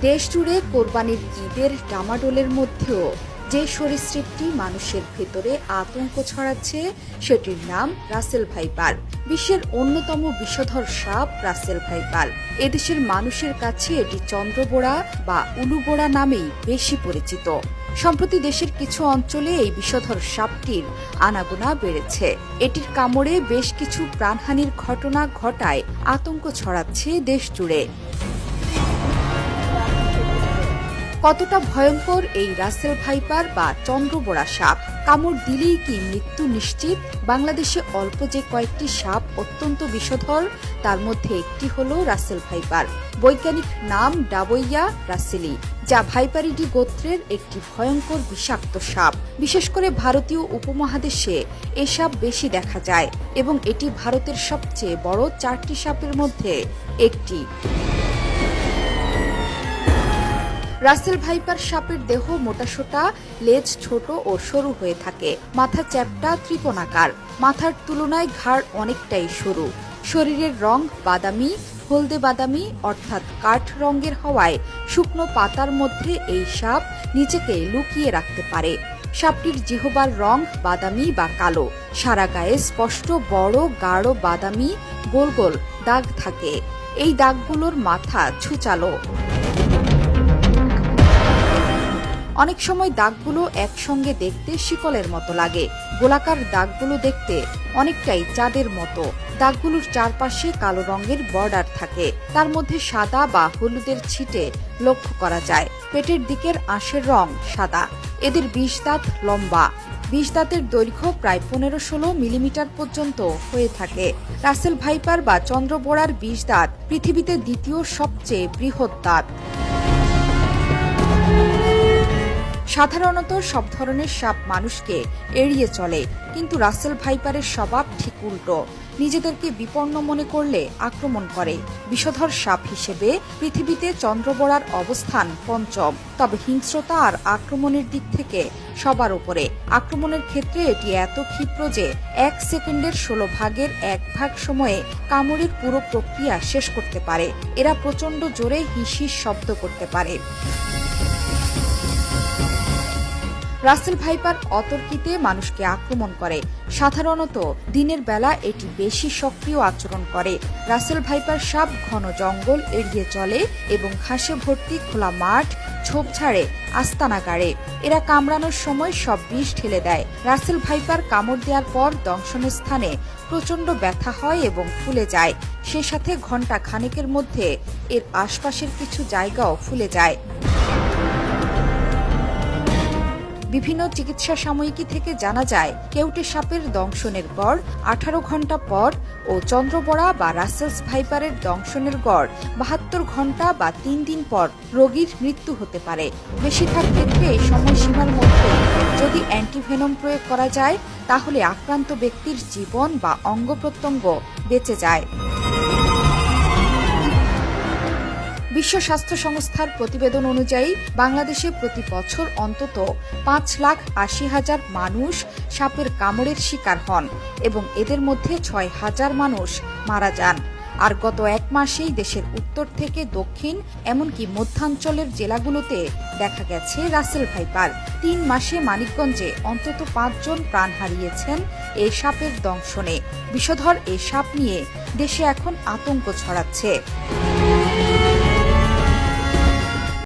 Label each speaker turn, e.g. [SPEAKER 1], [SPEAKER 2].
[SPEAKER 1] দেশ জুড়ে কোরবানির ঈদের ডামাডোলের মধ্যেও যে সরীসৃপটি মানুষের ভেতরে আতঙ্ক ছড়াচ্ছে সেটির নাম রাসেল ভাইপার। বিশ্বের অন্যতম বিষধর সাপ রাসেল ভাইপার। এদেশের মানুষের কাছে এটি চন্দ্রবোড়া বা উলুবোড়া নামেই বেশি পরিচিত। সম্প্রতি দেশের কিছু অঞ্চলে এই বিষধর সাপটির আনাগোনা বেড়েছে। এটির কামড়ে বেশ কিছু প্রাণহানির ঘটনা ঘটায় আতঙ্ক ছড়াচ্ছে দেশ জুড়ে। কতটা ভয়ঙ্কর এই রাসেল ভাইপার বা চন্দ্রবোড়া সাপ? কামড় দিলেই কি মৃত্যু নিশ্চিত? বাংলাদেশে অল্প যে কয়েকটি সাপ অত্যন্ত বিষধর, তার মধ্যে একটি হল রাসেল ভাইপার। বৈজ্ঞানিক নাম ডাবইয়া রাসেলি, যা ভাইপারিডি গোত্রের একটি ভয়ঙ্কর বিষাক্ত সাপ। বিশেষ করে ভারতীয় উপমহাদেশে এ সাপ বেশি দেখা যায় এবং এটি ভারতের সবচেয়ে বড় 4টি সাপের মধ্যে একটি। রাসেল ভাইপার সাপের দেহ মোটাসোটা, লেজ ছোট ও সরু হয়ে থাকে। মাথা চ্যাপ্টা ত্রিকোণাকার, মাথার তুলনায় ঘাড় অনেকটাই সরু। শরীরের রং বাদামি, হলদে বাদামি অর্থাৎ কাঠ রঙের হওয়ায় শুকনো পাতার মধ্যে এই সাপ নিজেকে লুকিয়ে রাখতে পারে। সাপটির জিহ্বার রং বাদামি বা কালো। সারা গায়ে স্পষ্ট বড় গাঢ় বাদামি গোল গোল দাগ থাকে। এই দাগগুলোর মাথা ছুচালো। অনেক সময় দাগগুলো একসঙ্গে দেখতে শিকলের মতো লাগে। গোলাকার দাগগুলো দেখতে অনেকটাই চাঁদের মতো। দাগগুলোর চারপাশে কালো রঙের বর্ডার থাকে, তার মধ্যে সাদা বা হলুদের ছিটে লক্ষ্য করা যায়। পেটের দিকের আঁশের রং সাদা। এদের 20 দাঁত লম্বা। 20 দাঁতের দৈর্ঘ্য প্রায় 15-16 মিলিমিটার পর্যন্ত হয়ে থাকে। রাসেল ভাইপার বা চন্দ্রবোড়ার 20 দাঁত পৃথিবীতে দ্বিতীয় সবচেয়ে বৃহৎ দাঁত। সাধারণত সব ধরনের সাপ মানুষকে এড়িয়ে চলে, কিন্তু রাসেল ভাইপারের স্বভাব ঠিক উল্টো। নিজেদেরকে বিপন্ন মনে করলে আক্রমণ করে। বিষধর সাপ হিসেবে পৃথিবীতে চন্দ্রবোড়ার অবস্থান 5ম, তবে হিংস্রতা আর আক্রমণের দিক থেকে সবার উপরে। আক্রমণের ক্ষেত্রে এটি এত ক্ষিপ্র যে 1 সেকেন্ডের 16 ভাগের 1 ভাগ সময়ে কামড়ের পুরো প্রক্রিয়া শেষ করতে পারে। এরা প্রচণ্ড জোরে হিসিস শব্দ করতে পারে। রাসেল ভাইপার অতর্কিতে মানুষকে আক্রমণ করে। সাধারণত দিনের বেলা এটি বেশি সক্রিয় আচরণ করে। রাসেল ভাইপার সাপ ঘন জঙ্গল এড়িয়ে চলে এবং ঘাসে ভর্তি খোলা মাঠ, ঝোপঝাড়ে আস্তানা গাড়ে। এরা কামড়ানোর সময় সব বিষ ঢেলে দেয়। রাসেল ভাইপার কামড় দেওয়ার পর দংশনের স্থানে প্রচণ্ড ব্যথা হয় এবং ফুলে যায়। সে সাথে ঘণ্টা খানেকের মধ্যে এর আশপাশের কিছু জায়গাও ফুলে যায়। বিভিন্ন চিকিৎসা সাময়িকী থেকে জানা যায়, কেউটে সাপের দংশনের গড় 18 ঘণ্টা পর ও চন্দ্রবোড়া বা রাসেলস ভাইপারের দংশনের গড় 72 ঘণ্টা বা 3 দিন পর রোগীর মৃত্যু হতে পারে। বেশিরভাগ ক্ষেত্রে এই সময়সীমার মধ্যে যদি অ্যান্টিভেনম প্রয়োগ করা যায়, তাহলে আক্রান্ত ব্যক্তির জীবন বা অঙ্গ প্রত্যঙ্গ বেঁচে যায়। বিশ্ব স্বাস্থ্য সংস্থার প্রতিবেদন অনুযায়ী বাংলাদেশে প্রতি বছর অন্তত 5,80,000 মানুষ সাপের কামড়ের শিকার হন এবং এদের মধ্যে 6,000 মানুষ মারা যান। আর গত 1 মাসেই দেশের উত্তর থেকে দক্ষিণ এমনকি মধ্যাঞ্চলের জেলাগুলোতে দেখা গেছে রাসেল ভাইপার। 3 মাসে মানিকগঞ্জে অন্তত 5 জন প্রাণ হারিয়েছেন এই সাপের দংশনে। বিষধর এই সাপ নিয়ে দেশে এখন আতঙ্ক ছড়াচ্ছে।